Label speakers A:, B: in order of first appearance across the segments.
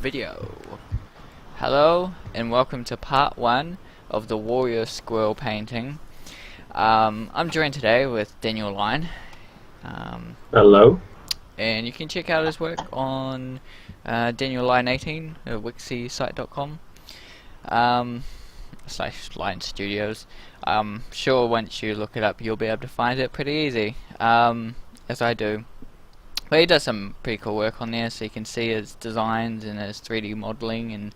A: video. Hello and welcome to part 1 of the warrior squirrel painting. I'm joined today with Daniel Lyne.
B: Hello.
A: And you can check out his work on Daniel Lyne 18 at wixsite.com / Lyne Studios. I'm sure once you look it up you'll be able to find it pretty easy, as I do. But he does some pretty cool work on there, so you can see his designs and his 3D modeling and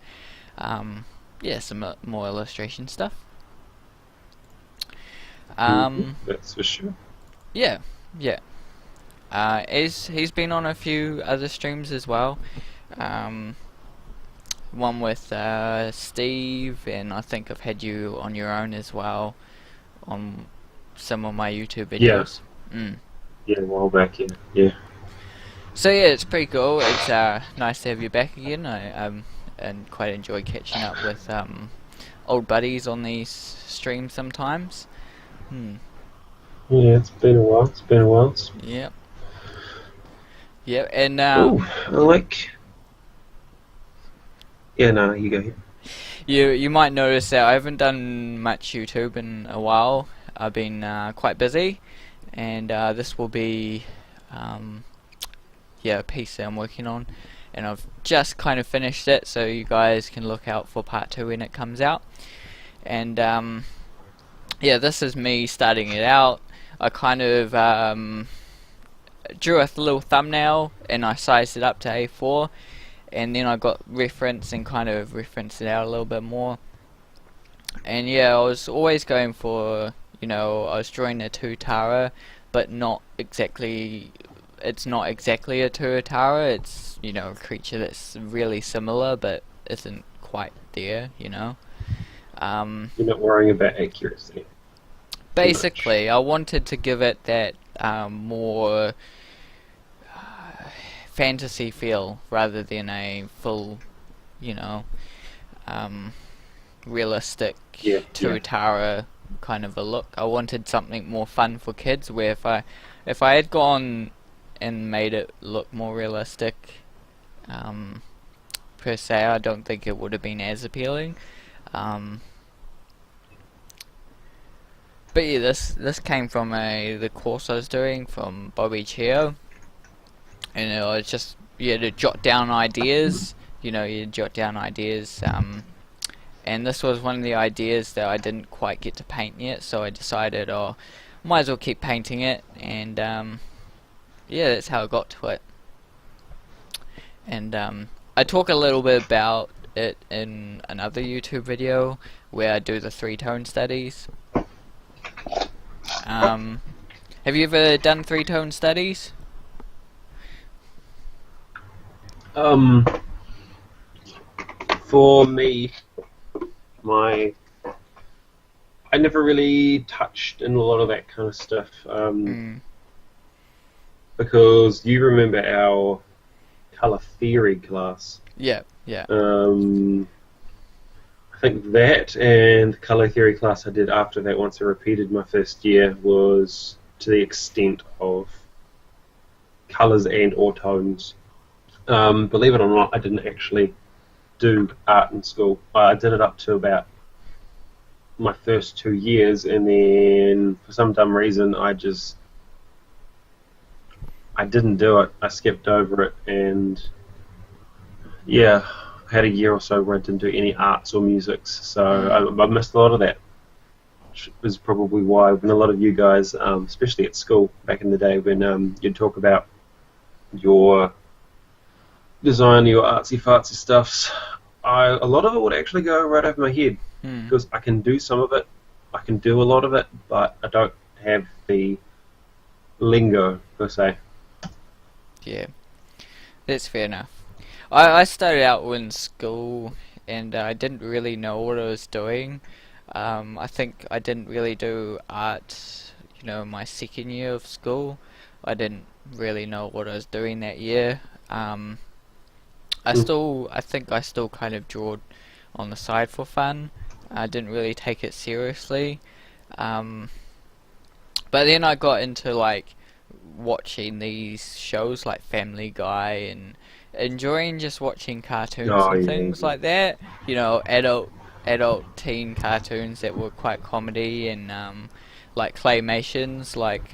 A: yeah, some more illustration stuff.
B: That's for sure.
A: Yeah. He's been on a few other streams as well. One with Steve, and I think I've had you on your own as well on some of my YouTube videos.
B: Yeah, a while back, yeah.
A: So yeah, it's pretty cool. It's nice to have you back again. I and quite enjoy catching up with old buddies on these streams sometimes.
B: Yeah, it's been a while.
A: Yep. And
B: Ooh, I like. Yeah, no, you go ahead.
A: you might notice that I haven't done much YouTube in a while. I've been quite busy, and this will be a piece that I'm working on, and I've just kind of finished it, so you guys can look out for part 2 when it comes out. And yeah, this is me starting it out. I kind of drew a little thumbnail and I sized it up to A4, and then I got reference and kind of referenced it out a little bit more. And yeah, I was always going for, I was drawing a Tuatara, but not exactly. It's not exactly a Tuatara. It's a creature that's really similar but isn't quite there.
B: You're not worrying about accuracy.
A: Basically, I wanted to give it that more fantasy feel rather than a full, realistic Tuatara kind of a look. I wanted something more fun for kids, where if I had gone and made it look more realistic, per se, I don't think it would have been as appealing. But yeah, this came from the course I was doing from Bobby Chio, and it was just to jot down ideas. You jot down ideas, and this was one of the ideas that I didn't quite get to paint yet, so I decided, might as well keep painting it, and yeah, that's how I got to it. And I talk a little bit about it in another YouTube video where I do the 3-tone studies. Have you ever done 3-tone studies?
B: For me, I never really touched in a lot of that kind of stuff. Because you remember our colour theory class.
A: Yeah.
B: I think that and the colour theory class I did after that, once I repeated my first year, was to the extent of colours and or tones. Believe it or not, I didn't actually do art in school. I did it up to about my first 2 years, and then for some dumb reason I didn't do it. I skipped over it, and yeah, I had a year or so where I didn't do any arts or musics, so I missed a lot of that, which is probably why when a lot of you guys, especially at school back in the day, when you'd talk about your design, your artsy-fartsy stuffs, a lot of it would actually go right over my head, because I can do some of it, I can do a lot of it, but I don't have the lingo, per se.
A: Yeah, that's fair enough. I started out in school and I didn't really know what I was doing. I think I didn't really do art, my second year of school. I didn't really know what I was doing that year. I think I still kind of drew on the side for fun. I didn't really take it seriously. But then I got into watching these shows like Family Guy enjoying just watching cartoons
B: Oh
A: and
B: yeah,
A: things like that. You know, adult teen cartoons that were quite comedy and like claymations, like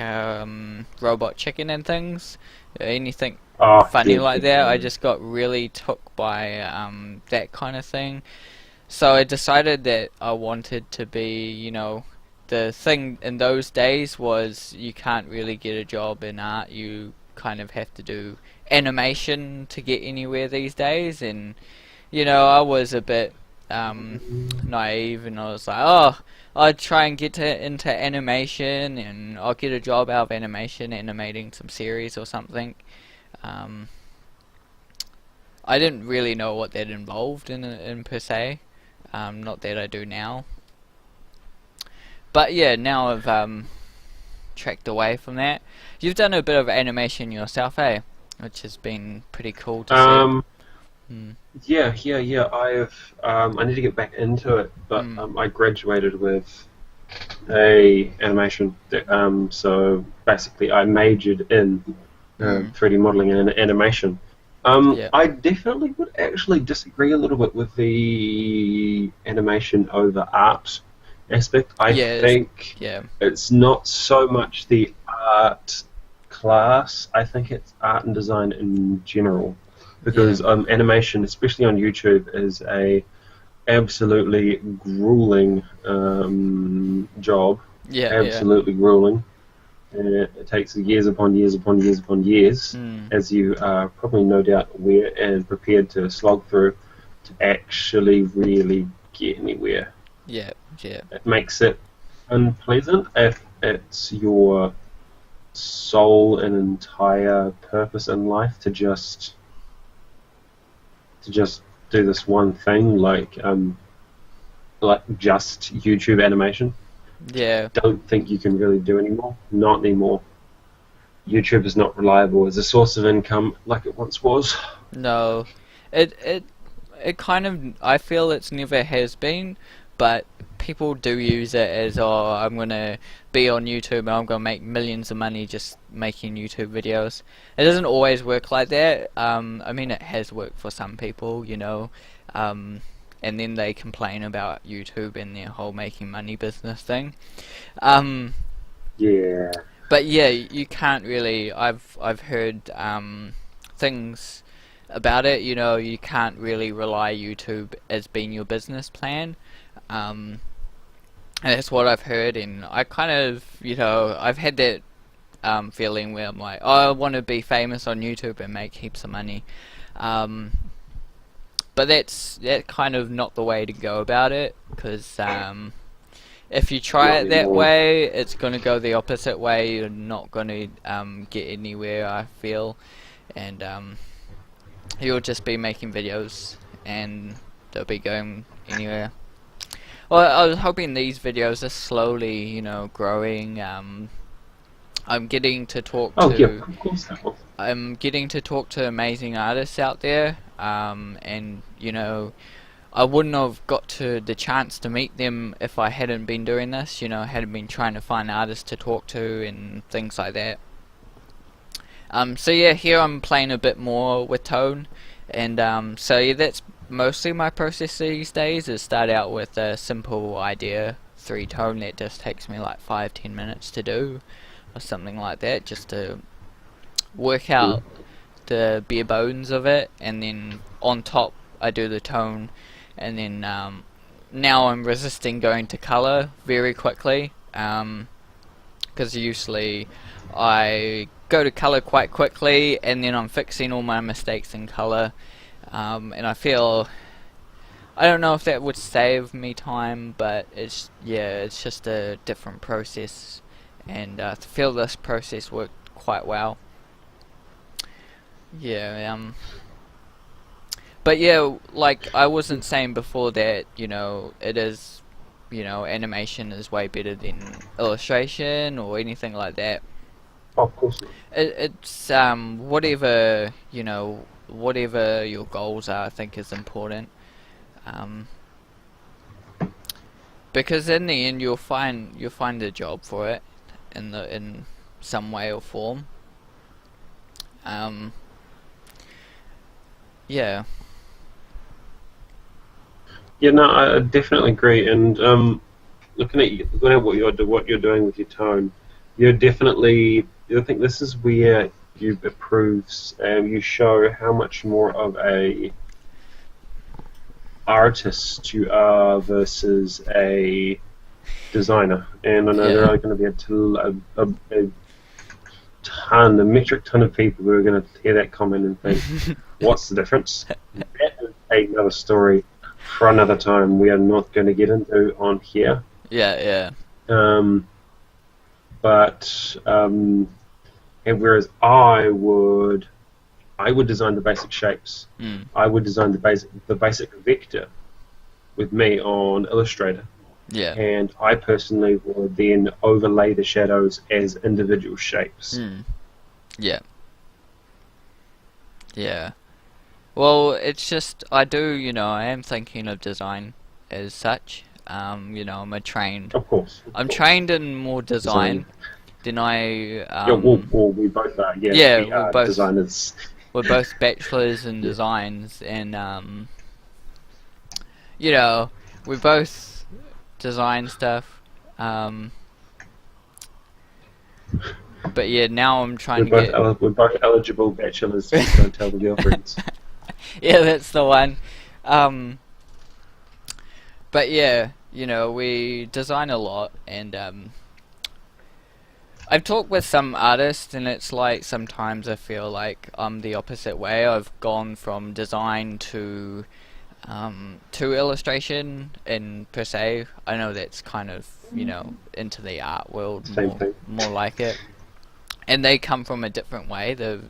A: Robot Chicken and things. Anything
B: oh
A: funny
B: yeah,
A: like that. I
B: definitely.
A: just got really took by that kind of thing. So I decided that I wanted to be, you know, the thing in those days was you can't really get a job in art. You kind of have to do animation to get anywhere these days. And, you know, I was a bit naive and I was like, oh, I'd try and into animation and I'll get a job out of animation, animating some series or something. Um, I didn't really know what that involved in per se. Not that I do now. But yeah, now I've tracked away from that. You've done a bit of animation yourself, eh? Which has been pretty cool to see.
B: Um,
A: Hmm.
B: yeah. I need to get back into it, but
A: Hmm.
B: I graduated with a animation. So basically, I majored in
A: Hmm.
B: 3D modeling and animation.
A: Yeah.
B: I definitely would actually disagree a little bit with the animation over art aspect. I
A: Yeah.
B: think
A: Yeah.
B: it's not so much the art class. I think it's art and design in general,
A: Yeah.
B: because animation, especially on YouTube, is a absolutely grueling job.
A: Yeah. Yeah.
B: Absolutely grueling. It takes years upon years upon years upon years,
A: Hmm.
B: as you are probably no doubt aware and prepared to slog through to actually really get anywhere.
A: Yeah. Yeah.
B: It makes it unpleasant if it's your sole and entire purpose in life to just do this one thing, like just YouTube animation.
A: Yeah.
B: Don't think you can really do anymore. Not anymore. YouTube is not reliable as a source of income like it once was.
A: No. It it kind of, I feel it's never has been, but people do use it as, oh, I'm gonna be on YouTube and I'm gonna make millions of money just making YouTube videos. It doesn't always work like that. I mean, it has worked for some people, you know, um, and then they complain about YouTube and their whole making money business thing. Um,
B: Yeah.
A: but yeah, you can't really. I've heard things about it. You know, you can't really rely YouTube as being your business plan. Um, and that's what I've heard, and I kind of, you know, I've had that feeling where I'm like, oh, I want to be famous on YouTube and make heaps of money. Um, but that kind of not the way to go about it, because if you try
B: Not
A: it that
B: anymore.
A: way, it's going to go the opposite way. You're not going to get anywhere, I feel, and you'll just be making videos and they'll be going anywhere. Well, I was hoping these videos are slowly, you know, growing. I'm getting to talk
B: Oh yeah,
A: to
B: of course that will.
A: I'm getting to talk to amazing artists out there, and you know, I wouldn't have got to the chance to meet them if I hadn't been doing this. You know, hadn't been trying to find artists to talk to and things like that. So yeah, here I'm playing a bit more with tone, and so yeah, that's mostly my process these days. Is start out with a simple idea, 3-tone that just takes me like 5-10 minutes to do, or something like that, just to work
B: Mm.
A: out the bare bones of it, and then on top I do the tone, and then now I'm resisting going to color very quickly, because usually I go to color quite quickly and then I'm fixing all my mistakes in color, and I feel, I don't know if that would save me time, but it's, yeah, it's just a different process, and I feel this process worked quite well. Yeah, but yeah, like I wasn't saying before that, you know, it is, you know, animation is way better than illustration or anything like that.
B: Of course not.
A: It's whatever, you know, whatever your goals are, I think is important. Um, because in the end, you'll find a job for it in some way or form. Um, Yeah.
B: Yeah, no, I definitely agree. And looking at what you're doing with your tone, you're definitely. I think this is where you proves you show how much more of a artist you are versus a designer. And I know there
A: Yeah.
B: are going to be a metric ton of people who are going to hear that comment and think, "What's the difference?" That is another story for another time. We are not going to get into on here.
A: Yeah, yeah.
B: Um, but and whereas I would design the basic shapes.
A: Mm.
B: I would design the basic vector with me on Illustrator,
A: Yeah.
B: and I personally would then overlay the shadows as individual shapes.
A: Mm. Yeah. Yeah. Well, it's just I do, I am thinking of design as such.
B: Of course,
A: I'm trained in more
B: design.
A: design than I
B: Yeah, well, we both are. Yeah,
A: yeah,
B: we are designers.
A: we're both bachelors in
B: Yeah,
A: designs, and you know, we both design stuff. Um, but yeah, now I'm trying to get
B: we're both eligible bachelors. Just don't tell the girlfriends.
A: yeah, that's the one. Um, but yeah, we design a lot, and I've talked with some artists, and it's like sometimes I feel like I'm the opposite way. I've gone from design to illustration, and per se, I know that's kind of into the art world
B: Same
A: more
B: thing.
A: more like it. And they come from a different way. They've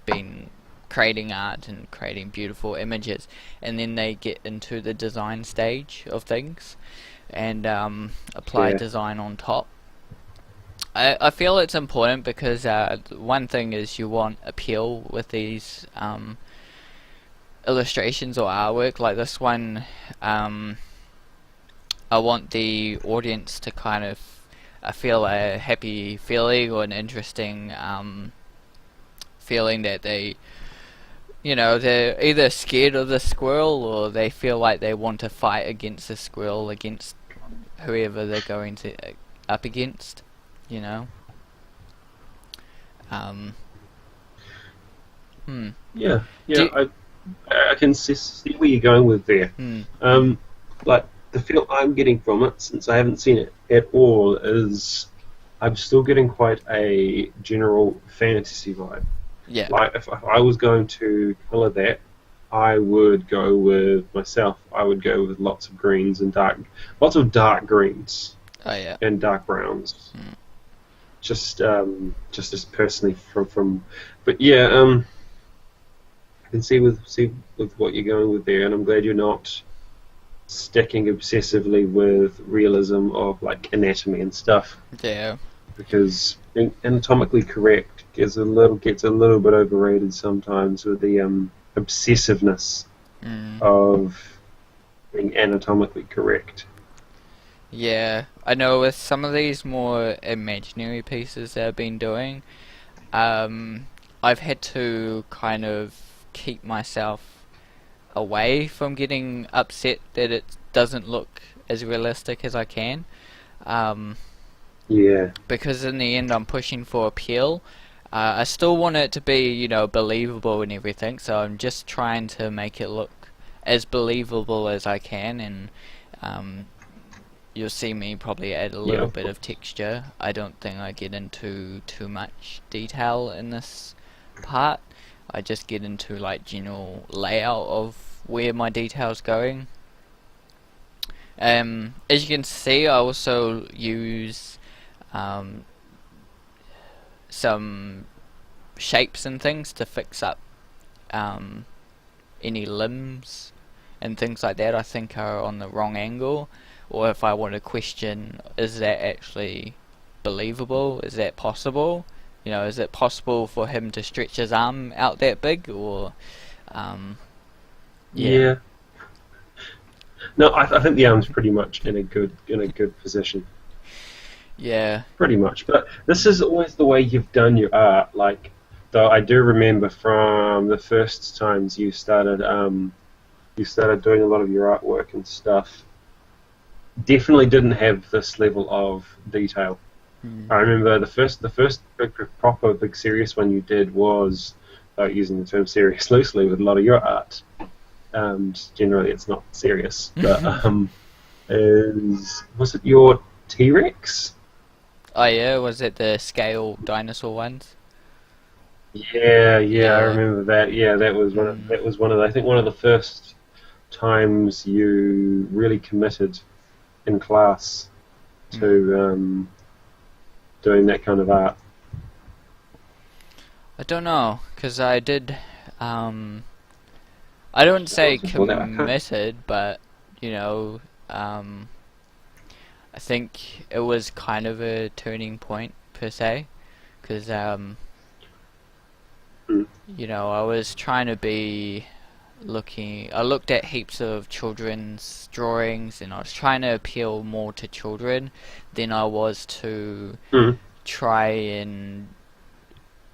A: been creating art and creating beautiful images, and then they get into the design stage of things, and apply
B: Yeah,
A: design on top. I feel it's important because one thing is you want appeal with these illustrations or artwork like this one. I want the audience to kind of feel a happy feeling or an interesting feeling that they're either scared of the squirrel or they feel like they want to fight against the squirrel, against whoever they're going to up against, you know. Um, hmm.
B: yeah,
A: Do,
B: I can see where you're going with there.
A: hmm.
B: Like the feel I'm getting from it, since I haven't seen it at all, is I'm still getting quite a general fantasy vibe.
A: Yeah.
B: Like if I was going to color that, I would go with myself. I would go with lots of greens and lots of dark greens
A: Oh yeah.
B: and dark browns.
A: Hmm.
B: Just as personally but yeah, I can see with what you're going with there, and I'm glad you're not sticking obsessively with realism of like anatomy and stuff,
A: Yeah.
B: because anatomically correct gets a little bit overrated sometimes with the obsessiveness
A: Hmm.
B: of being anatomically correct.
A: Yeah, I know with some of these more imaginary pieces that I've been doing, I've had to kind of keep myself away from getting upset that it doesn't look as realistic as I can, um,
B: Yeah,
A: because in the end I'm pushing for appeal. I still want it to be, believable and everything, so I'm just trying to make it look as believable as I can, and um, you'll see me probably add a
B: yeah,
A: little
B: of
A: bit
B: course.
A: of texture. I don't think I get into too much detail in this part. I just get into like general layout of where my detail's going. As you can see, I also use um, some shapes and things to fix up um, any limbs and things like that I think are on the wrong angle, or if I want to question, is that actually believable? Is that possible? Is it possible for him to stretch his arm out that big, or yeah,
B: Yeah. No, I think the arm's pretty much in a good position.
A: yeah,
B: Pretty much. But this is always the way you've done your art. Like, Though I do remember from the first times you started doing a lot of your artwork and stuff. Definitely didn't have this level of detail.
A: Mm.
B: I remember the first proper big serious one you did was, using the term serious loosely, with a lot of your art. Generally, it's not serious, but was it your T-Rex?
A: Oh yeah, was it the scale dinosaur ones?
B: Yeah, I
A: Yeah.
B: remember that. Yeah,
A: Mm.
B: that was one of I think one of the first times you really committed in class
A: Mm.
B: to doing that kind of art.
A: I don't know, cause I did. Um, I don't
B: What
A: say
B: was before that? I can't.
A: committed, but you know, um, I think it was kind of a turning point per se, because
B: Mm,
A: you know, I was trying to be looking. I looked at heaps of children's drawings, and I was trying to appeal more to children than I was to
B: mm,
A: try and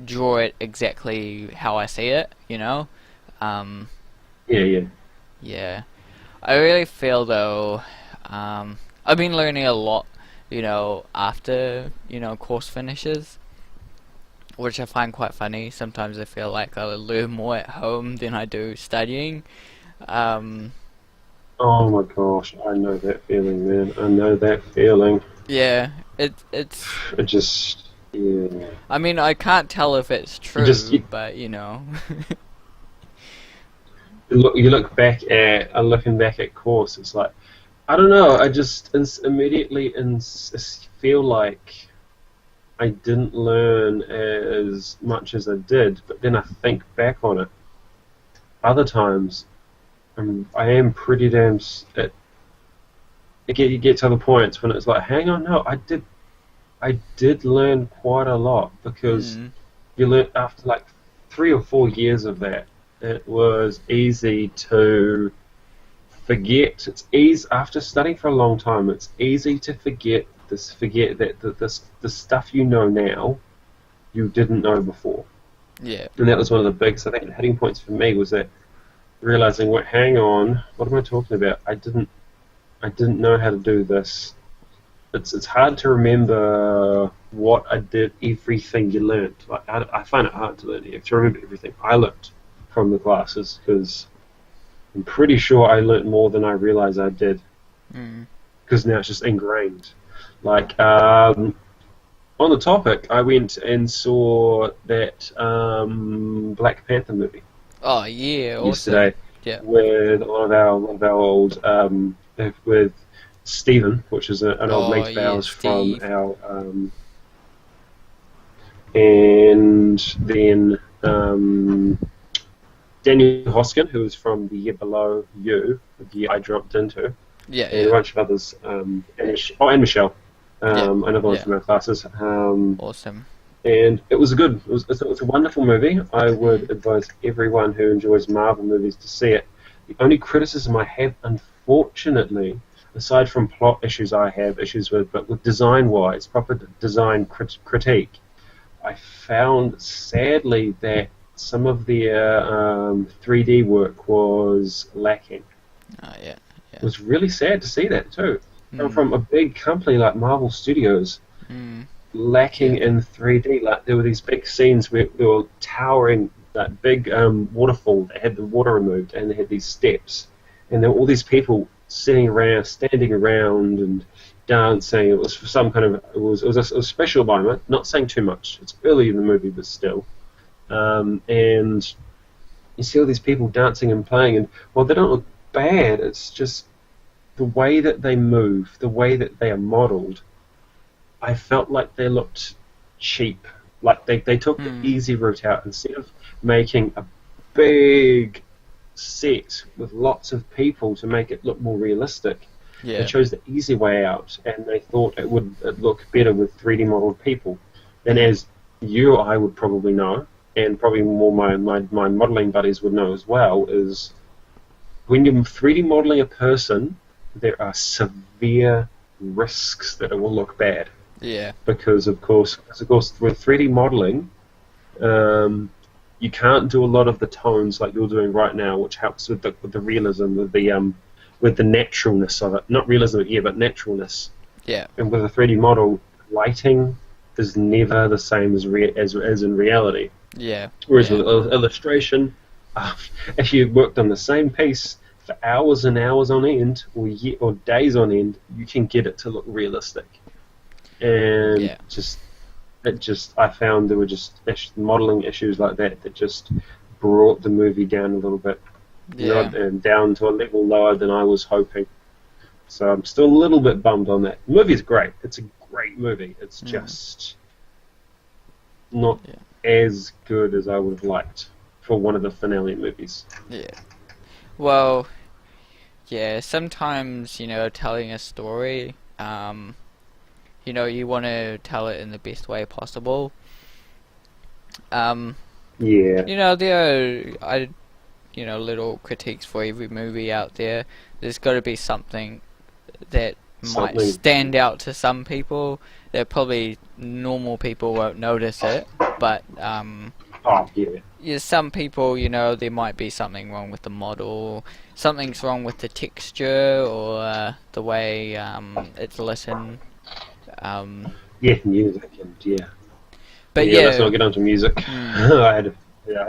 A: draw it exactly how I see it. You know, um,
B: yeah, yeah.
A: yeah. I really feel though, I've been learning a lot, you know, after, you know, course finishes, which I find quite funny. Sometimes I feel like I learn more at home than I do studying. Um,
B: Oh my gosh, I know that feeling, man. I know that feeling.
A: yeah, it's.
B: It just, yeah.
A: I mean, I can't tell if it's
B: You just
A: true, but you know.
B: you look back at looking back at course. It's like I don't know. I just immediately feel like I didn't learn as much as I did. But then I think back on it. Other times, I am pretty damn. You get to the points when it's like, hang on, no, I did learn quite a lot because
A: Mm,
B: you learn after like 3 or 4 years of that. It was easy to forget. It's easy after studying for a long time. It's easy to forget that the stuff you know now you didn't know before,
A: yeah.
B: and that was one of the big. So I think the hitting points for me was that realizing, what, hang on, what am I talking about? I didn't know how to do this. It's hard to remember what I did, everything you learned. Like I find it hard to remember everything I learned from the classes because I'm pretty sure I learnt more than I realised I did
A: Mm.
B: because now it's just ingrained. Like on the topic, I went and saw that Black Panther movie
A: Oh yeah, awesome.
B: yesterday
A: Yeah.
B: with one of our old with Stephen, which is an old
A: Oh
B: mate of
A: yeah,
B: ours from
A: Steve.
B: our and then Daniel Hoskin, who was from the year below you, the year I dropped into,
A: Yeah,
B: and a
A: yeah,
B: bunch of others, and Michelle,
A: yeah,
B: another one
A: yeah.
B: from our classes.
A: Awesome.
B: And it was good. It was a wonderful movie. I
A: Mm.
B: would advise everyone who enjoys Marvel movies to see it. The only criticism I have, unfortunately, aside from plot issues I have issues with, but with design-wise, proper design critique, I found sadly that some of the 3D work was lacking.
A: Oh yeah,
B: It
A: yeah.
B: was really sad to see that too.
A: Mm.
B: From a big company like Marvel Studios,
A: Mm.
B: lacking
A: Yeah.
B: in 3D. Like there were these big scenes where they were towering, that big waterfall that had the water removed, and they had these steps, and there were all these people sitting around, standing around, and dancing. It was for some kind of it was a special moment. Not saying too much. It's early in the movie, but still. And you see all these people dancing and playing, and well, they don't look bad. It's just the way that they move, the way that they are modelled. I felt like they looked cheap. Like they took the
A: Mm.
B: easy route out instead of making a big set with lots of people to make it look more realistic. They
A: Yeah.
B: chose the easy way out, and they thought it would look better with 3D modeled people. And
A: Mm.
B: as you or I would probably know, and probably more my modeling buddies would know as well, is when you're 3D modeling a person, there are severe risks that it will look bad
A: Yeah.
B: because of course with 3D modeling, you can't do a lot of the tones like you're doing right now, which helps with the realism, with the naturalness of it. Not realism, yeah, but naturalness.
A: Yeah.
B: And with a 3D model, lighting is never the same as in reality.
A: Yeah.
B: Whereas
A: Yeah.
B: with illustration, uh, if you worked on the same piece for hours and hours on end, or days on end, you can get it to look realistic. And
A: Yeah.
B: I found there were just modeling issues like that just brought the movie down a little bit,
A: Yeah.
B: and down to a level lower than I was hoping. So I'm still a little bit bummed on that. The movie's great. It's a great movie. It's just not as good as I would have liked for one of the finale movies.
A: Yeah. Well, yeah, sometimes, telling a story, you want to tell it in the best way possible.
B: Yeah.
A: There are, little critiques for every movie out there. There's got to be something that might stand out to some people. That probably normal people won't notice it, but some people, there might be something wrong with the model, something's wrong with the texture or the way it's listened.
B: Music and
A: But
B: let's not get onto music. I had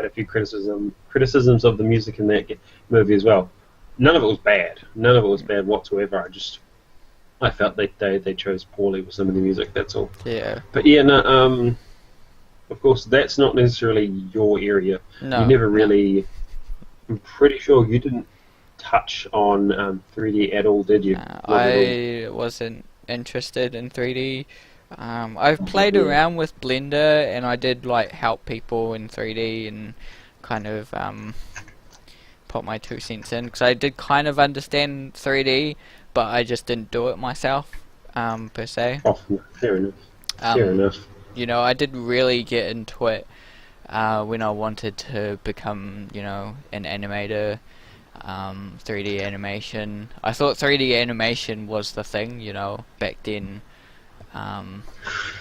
B: a few criticisms of the music in that movie as well. None of it was bad. None of it was bad whatsoever. I felt they chose poorly with some of the music. That's all.
A: Yeah.
B: But of course, that's not necessarily your area.
A: No.
B: You never really. I'm pretty sure you didn't touch on 3D at all, did you?
A: I wasn't interested in 3D. I've played around with Blender, and I did help people in 3D and kind of put my 2 cents in, because I did kind of understand 3D, but I just didn't do it myself per se.
B: Oh, fair enough. Fair enough.
A: I did really get into it when I wanted to become, an animator. 3D animation. I thought 3D animation was the thing, back then.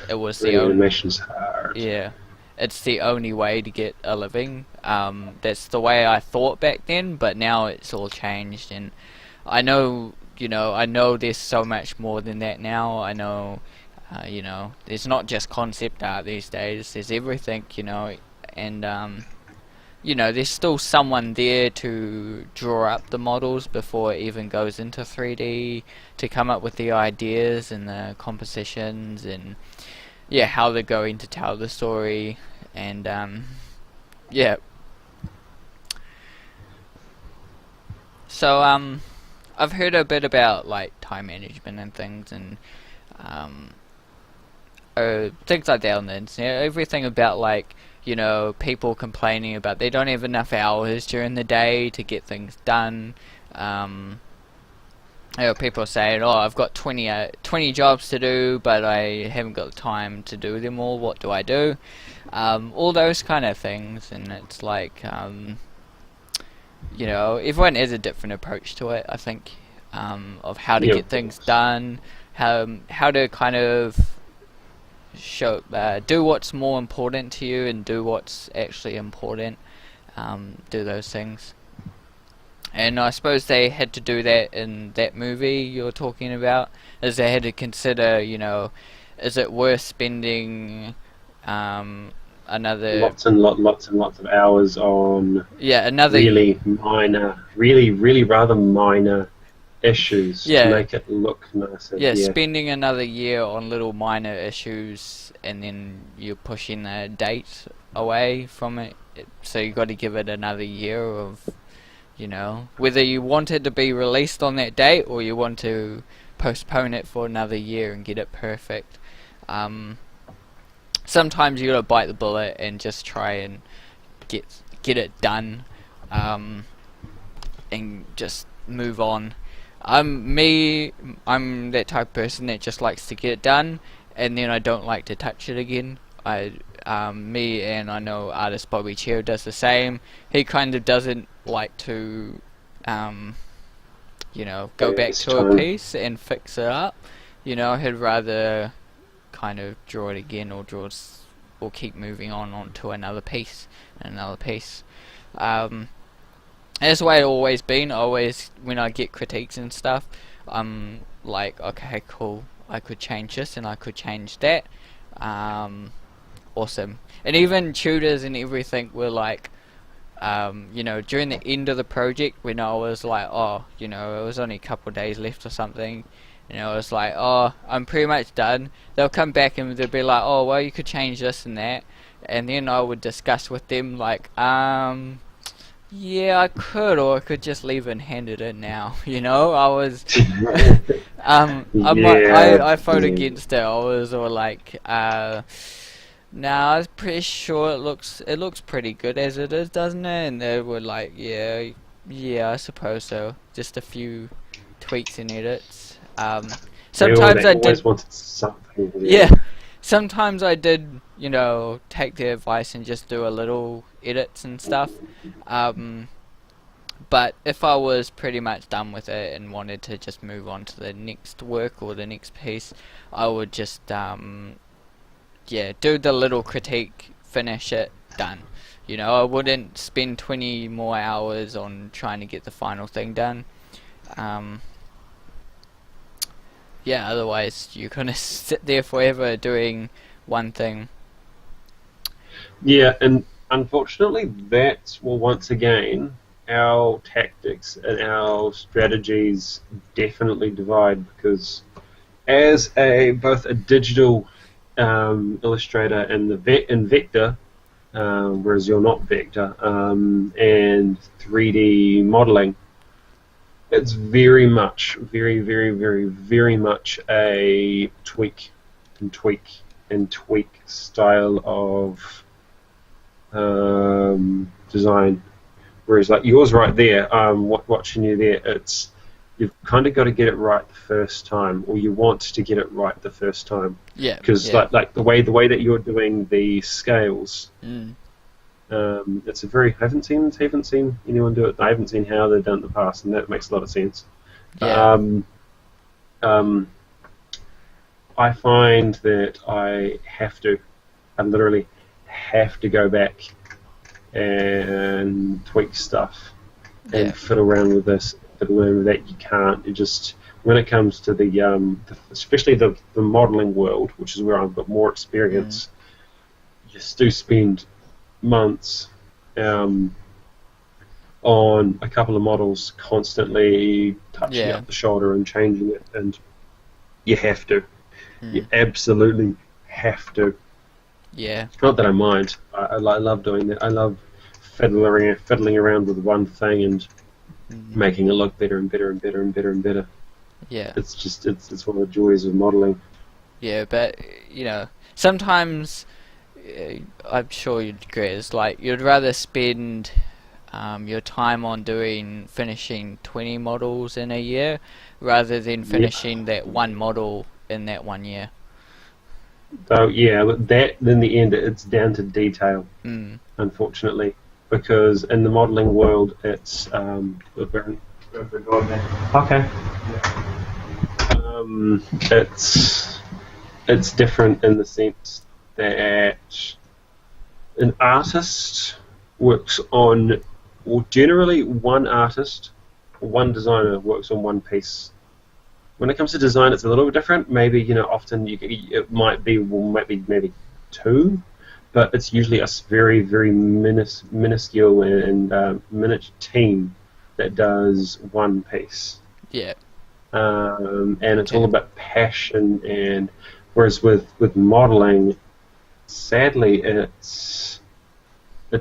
A: It was the only.
B: Animation's hard.
A: Yeah, it's the only way to get a living. That's the way I thought back then, but now it's all changed, and I know, I know there's so much more than that now. I know, there's not just concept art these days. There's everything, and there's still someone there to draw up the models before it even goes into 3D, to come up with the ideas and the compositions and how they're going to tell the story, and so I've heard a bit about time management and things, and things like that on the internet. Everything about people complaining about they don't have enough hours during the day to get things done. People saying, "Oh, I've got 20 jobs to do, but I haven't got the time to do them all. What do I do?" All those kind of things, and it's everyone has a different approach to it. I think of how to get things done, how to kind of do what's more important to you and do what's actually important. Do those things. And I suppose they had to do that in that movie you're talking about, as they had to consider, is it worth spending another
B: lots and lots of hours on
A: another
B: really minor, really rather minor issues to make it look nicer.
A: Spending another year on little minor issues, and then you're pushing the date away from it, so you got to give it another year of whether you want it to be released on that date or you want to postpone it for another year and get it perfect. Sometimes you gotta bite the bullet and just try and get it done, and just move on. I'm that type of person that just likes to get it done, and then I don't like to touch it again. Me and I know artist Bobby Cheer does the same. He kind of doesn't like to, go back to a piece and fix it up. He'd rather kind of draw it again or we'll keep moving on to another piece and another piece. That's the way it's always been. Always, when I get critiques and stuff, I'm like, okay, cool, I could change this and I could change that. Awesome. And even tutors and everything were like, during the end of the project, when I was like, oh, it was only a couple of days left or something, I was like, oh, I'm pretty much done. They'll come back and they'll be like, oh, well, you could change this and that. And then I would discuss with them like, yeah, I could, or I could just leave it and hand it in now. I was, I voted against it. I was all like, nah, I was pretty sure it looks pretty good as it is, doesn't it? And they were like, yeah, I suppose so. Just a few tweaks and edits. Sometimes I
B: always
A: did.
B: wanted something.
A: Yeah, sometimes I did, take their advice and just do a little edits and stuff. But if I was pretty much done with it and wanted to just move on to the next work or the next piece, I would just, do the little critique, finish it, done. I wouldn't spend 20 more hours on trying to get the final thing done. Otherwise you're gonna sit there forever doing one thing.
B: Yeah, and unfortunately, that's, well, once again, our tactics and our strategies definitely divide, because as both a digital illustrator and in vector, whereas you're not vector, and 3D modeling, it's very much, very, very, very, very much a tweak style of design. Whereas like yours right there, watching you there, you've kind of got to get it right the first time, or you want to get it right the first time.
A: Yeah.
B: Because like the way that you're doing the scales, it's a very haven't seen anyone do it. I haven't seen how they've done it in the past, and that makes a lot of sense.
A: Yeah.
B: I find that I literally have to go back and tweak stuff and fiddle around with this, fiddle around with that. You can't. You just, when it comes to especially the modelling world, which is where I've got more experience, you just do spend months on a couple of models, constantly touching up the shoulder and changing it, and you have to. You absolutely have to.
A: Yeah.
B: Not that I mind. I love doing that. I love fiddling around with one thing and making it look better and better and better and better and better.
A: Yeah.
B: It's just it's one of the joys of modelling.
A: Yeah, but sometimes I'm sure you'd agree. It's like you'd rather spend your time on finishing 20 models in a year rather than finishing that one model in that 1 year.
B: So yeah, but that in the end it's down to detail, unfortunately, because in the modelling world it's okay. It's different in the sense that an artist works on, well, generally one designer works on one piece. When it comes to design, it's a little bit different. Maybe often it might be maybe two, but it's usually a very, very minuscule and miniature team that does one piece.
A: Yeah.
B: And it's all about passion, and whereas with modeling, sadly, it's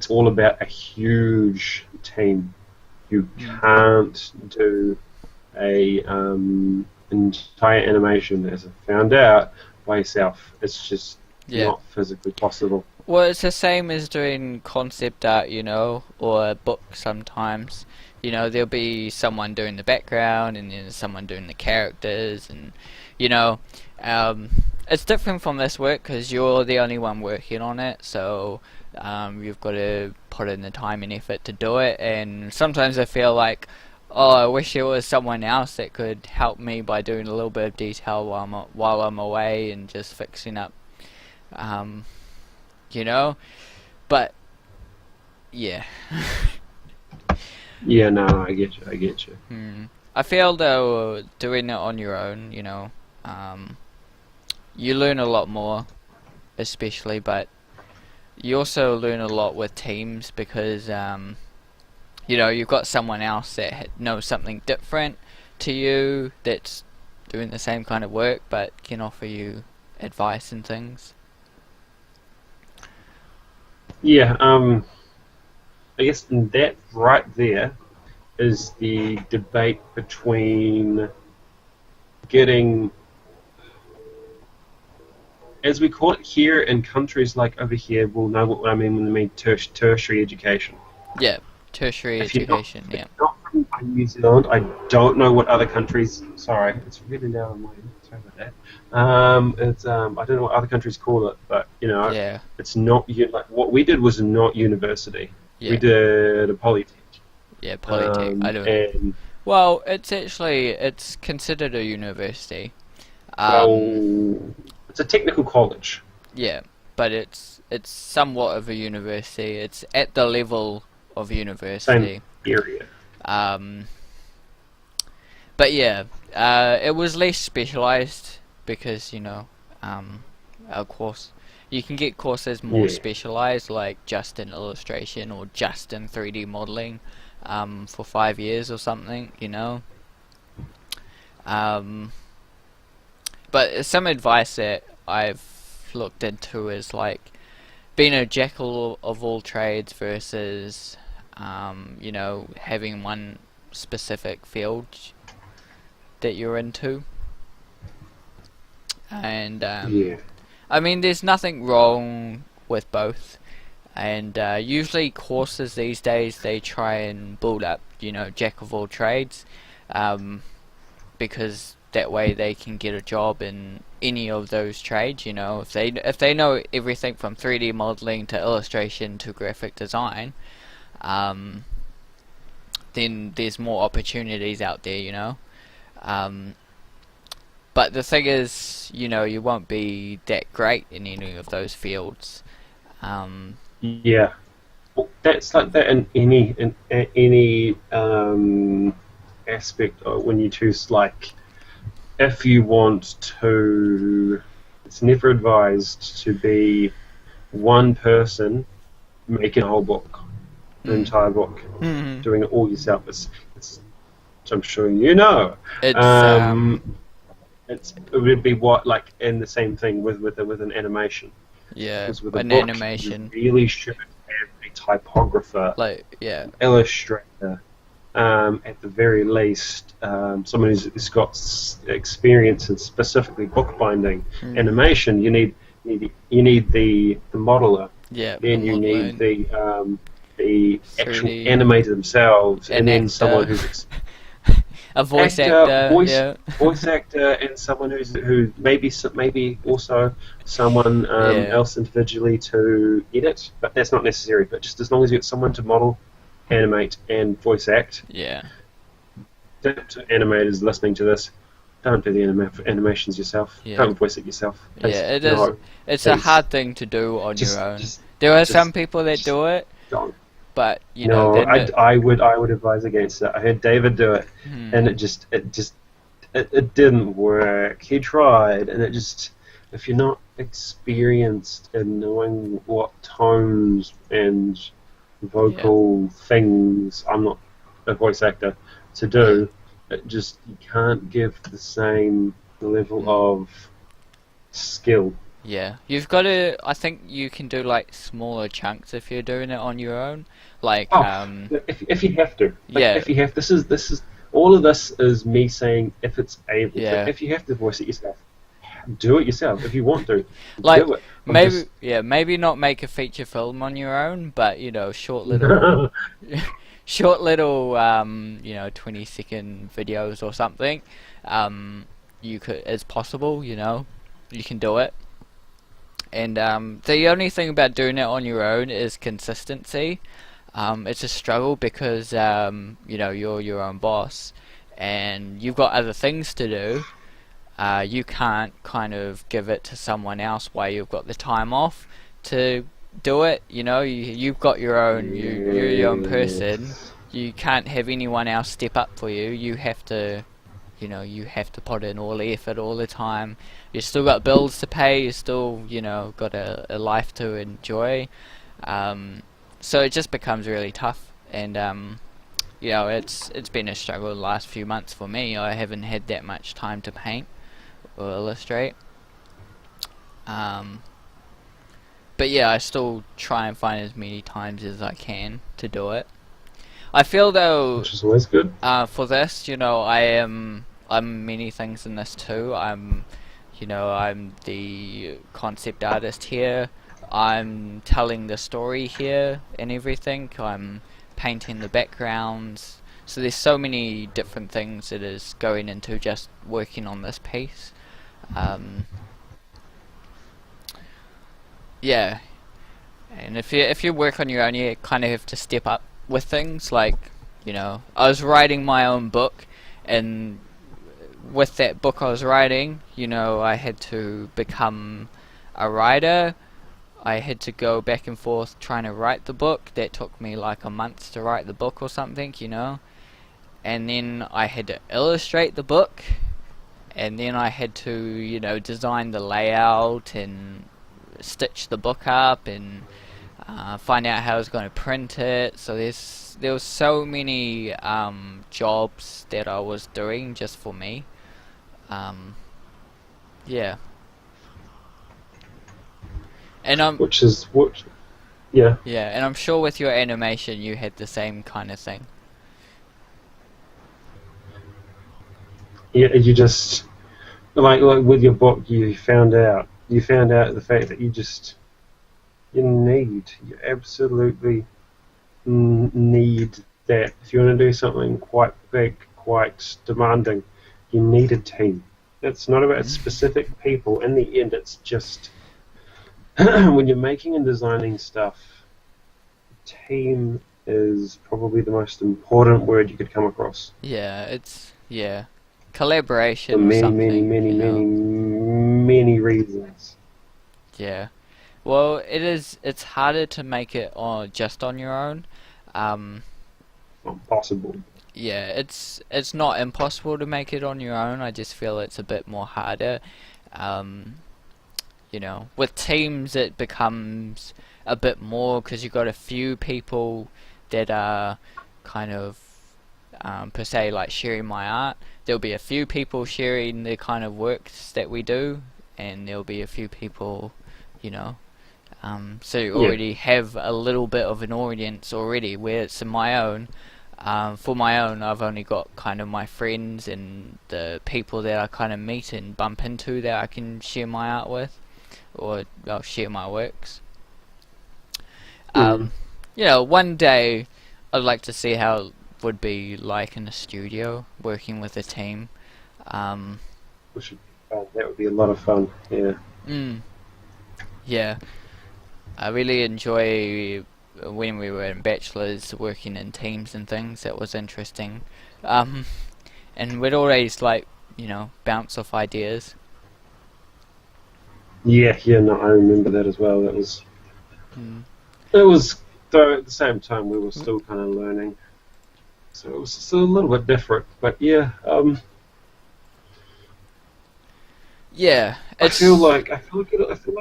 B: all about a huge team. You can't do a entire animation, as I found out, by yourself. It's just not physically possible.
A: Well, it's the same as doing concept art, or a book sometimes. There'll be someone doing the background and then someone doing the characters, and it's different from this work because you're the only one working on it, so you've got to put in the time and effort to do it. And sometimes I feel like, oh, I wish there was someone else that could help me by doing a little bit of detail while I'm away and just fixing up you know. But yeah.
B: Yeah, no, I get you. I get you.
A: I feel though doing it on your own, you learn a lot more, especially, but you also learn a lot with teams because you've got someone else that knows something different to you that's doing the same kind of work but can offer you advice and things.
B: Yeah, I guess that right there is the debate between getting, as we call it here in countries like over here, we'll know what I mean when I mean tertiary education.
A: Yeah, tertiary
B: If you're not,
A: education,
B: if
A: yeah.
B: you're not from New Zealand, I don't know what other countries. Sorry, it's really loud on my end. Sorry about that. I don't know what other countries call it, but
A: Yeah,
B: it's not like what we did was not university. We
A: yeah,
B: did a polytech.
A: yeah, Polytech. I don't.
B: And
A: Well, it's considered a university. Um,
B: well, it's a technical college.
A: yeah, but it's somewhat of a university. It's at the level of
B: Same
A: university.
B: area.
A: Um, but yeah, it was less specialized because our course. You can get courses more
B: Yeah.
A: specialized, like just in illustration or just in 3D modeling, for 5 years or something, Um, but some advice that I've looked into is like being a jack of all trades versus, having one specific field that you're into. And
B: Yeah.
A: I mean, there's nothing wrong with both. And usually courses these days, they try and build up, jack of all trades, because that way they can get a job in any of those trades. If they know everything from 3D modeling to illustration to graphic design, then there's more opportunities out there. But the thing is, you won't be that great in any of those fields.
B: Yeah. Well, that's like that in any aspect of when you choose, like, if you want to, it's never advised to be one person making a whole book, an entire book,
A: Mhm.
B: doing it all yourself. It's I'm sure you know.
A: It's
B: It would be what, like, in the same thing with an animation.
A: yeah,
B: Because with a
A: an
B: book,
A: animation,
B: you really should have a typographer,
A: like yeah,
B: illustrator, at the very least, someone who's got experience in specifically bookbinding. Animation, you need the modeler,
A: yeah,
B: then
A: the
B: you need
A: modeling,
B: the actual
A: 3D,
B: animator themselves,
A: an
B: and then
A: actor,
B: someone who's
A: a voice actor,
B: voice
A: yeah,
B: voice actor, and someone who maybe also someone
A: yeah,
B: else individually to edit, but that's not necessary. But just as long as you get someone to model, animate, and voice act,
A: yeah,
B: to animators listening to this, don't do the animations yourself.
A: yeah,
B: Don't voice it yourself. Please,
A: yeah. It is.
B: no,
A: It's a
B: please.
A: hard thing to do on your
B: Just,
A: own.
B: just,
A: There are
B: just,
A: some people that
B: just
A: do it,
B: don't.
A: but
B: No,
A: then
B: I would advise against it. I heard David do it, and it didn't work. He tried, and if you're not experienced in knowing what tones and vocal things, I'm not a voice actor, to do, you can't give the same level of skill.
A: yeah, you've got to. I think you can do like smaller chunks if you're doing it on your own. Like,
B: If you have to, like,
A: yeah,
B: if you have, this is all of this is me saying if it's able.
A: Yeah.
B: If you have to voice it yourself, do it yourself. If you want to,
A: like
B: do it.
A: maybe not make a feature film on your own, but short little, short little, 20-second videos or something. It's possible. You can do it. And the only thing about doing it on your own is consistency. It's a struggle because you're your own boss, and you've got other things to do. You can't kind of give it to someone else while you've got the time off to do it. You know, you've got your own. You're your own person.
B: Yes.
A: You can't have anyone else step up for you. You have to, you have to put in all the effort all the time. You still got bills to pay. You still, got a life to enjoy. So it just becomes really tough, and it's been a struggle the last few months for me. I haven't had that much time to paint or illustrate. But yeah, I still try and find as many times as I can to do it. I feel though,
B: Which is always good.
A: for this, I'm many things in this too. I'm the concept artist here. I'm telling the story here and everything. I'm painting the backgrounds. So there's so many different things that is going into just working on this piece. Yeah, and if you work on your own, you kind of have to step up with things. Like, I was writing my own book, and with that book I was writing, I had to become a writer. I had to go back and forth trying to write the book. That took me like a month to write the book or something, And then I had to illustrate the book, and then I had to, design the layout and stitch the book up and find out how I was going to print it. So there was so many jobs that I was doing just for me. Yeah, and
B: Yeah.
A: yeah, and I'm sure with your animation you had the same kind of thing.
B: Yeah, you just like with your book, you found out the fact that you absolutely need that. If you want to do something quite big, quite demanding, you need a team. It's not about specific people. In the end, it's just when you're making and designing stuff, team is probably the most important word you could come across.
A: Yeah, collaboration
B: For
A: or
B: many,
A: something,
B: many reasons.
A: Yeah. Well, it's harder to make it just on your own. Um,
B: Not possible.
A: yeah, it's not impossible to make it on your own. I just feel it's a bit more harder. Um, with teams it becomes a bit more because you've got a few people that are kind of per se like sharing my art. There'll be a few people sharing the kind of works that we do, and there'll be a few people, so you already have a little bit of an audience already. Where it's in my own, for my own, I've only got kind of my friends and the people that I kind of meet and bump into that I can share my art with, or I'll share my works. One day I'd like to see how it would be like in a studio working with a team.
B: Which would be fun. That would be a lot of fun. Yeah.
A: Yeah, I really enjoy when we were in bachelors working in teams and things. That was interesting, and we'd always bounce off ideas.
B: Yeah. No, I remember that as well. It was though at the same time we were still kind of learning, so it was still a little bit different. But yeah,
A: Yeah,
B: I feel like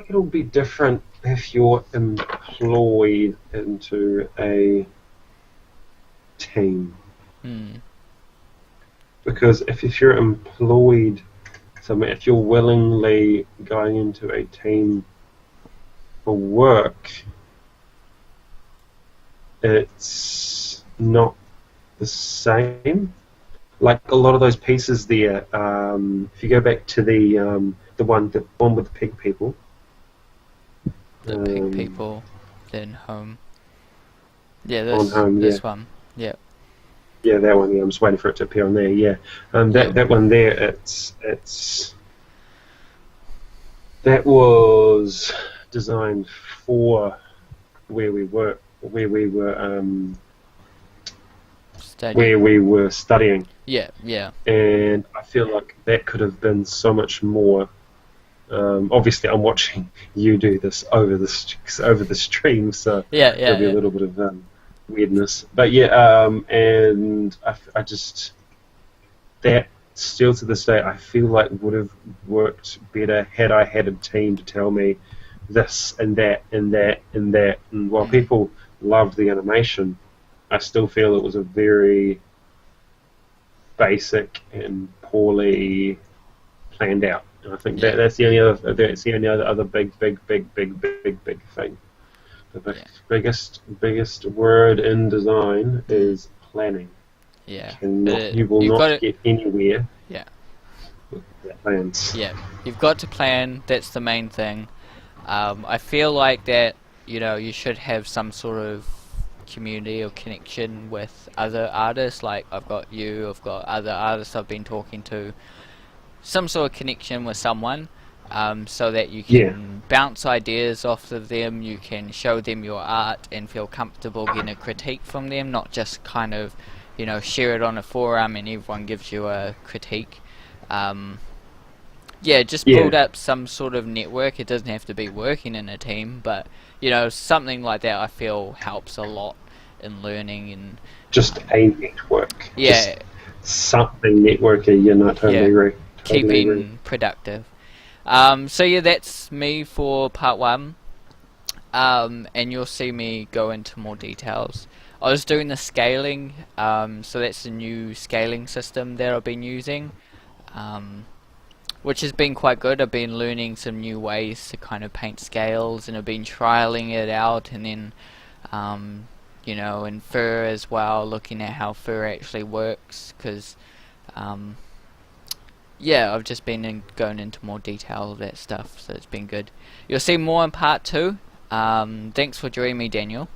B: it'll be different if you're employed into a team. Because if you're employed, if you're willingly going into a team for work, it's not the same. Like a lot of those pieces there, if you go back to the one with the pig people.
A: The pig people, then home. Yeah,
B: On home,
A: this one. Yeah.
B: Yeah, that one. Yeah, I'm just waiting for it to appear on there. Yeah, that one there. That was designed for where we were studying.
A: Yeah.
B: And I feel like that could have been so much more Obviously, I'm watching you do this over the stream, so
A: Yeah,
B: there'll
A: yeah,
B: be a
A: yeah.
B: little bit of weirdness. But yeah, and I just that still to this day, I feel like would have worked better had I had a team to tell me this and that and that and that. And while
A: Mm,
B: people loved the animation, I still feel it was a very basic and poorly planned out. And I think
A: yeah,
B: that's the only other big thing. The
A: yeah,
B: biggest word in design
A: mm,
B: is planning.
A: yeah.
B: You will
A: You've got
B: not
A: it.
B: get anywhere
A: Yeah,
B: without plans.
A: yeah. You've got to plan. That's the main thing. I feel like that, you should have some sort of community or connection with other artists. Like I've got you, I've got other artists I've been talking to. Some sort of connection with someone, so that you
B: Yeah,
A: can bounce ideas off of them. You can show them your art and feel comfortable getting a critique from them, not just kind of, share it on a forum and everyone gives you a critique. Um, yeah, just
B: yeah.
A: build up some sort of network. It doesn't have to be working in a team, but something like that I feel helps a lot in learning and
B: Just a network.
A: yeah,
B: Just something networky. Yeah, no, totally
A: yeah,
B: agree. Totally agree.
A: keeping productive. So yeah, that's me for part one. And you'll see me go into more details. I was doing the scaling, so that's the new scaling system that I've been using. Um, which has been quite good. I've been learning some new ways to kind of paint scales, and I've been trialing it out, and then, in fur as well, looking at how fur actually works, because, yeah, I've just been going into more detail of that stuff, so it's been good. You'll see more in part two. Thanks for joining me, Daniel.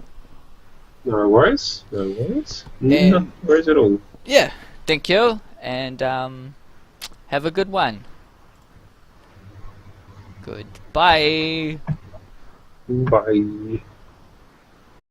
B: No worries. No worries. No
A: And,
B: worries at all.
A: yeah, thank you, and, have a good one. Goodbye.
B: Bye.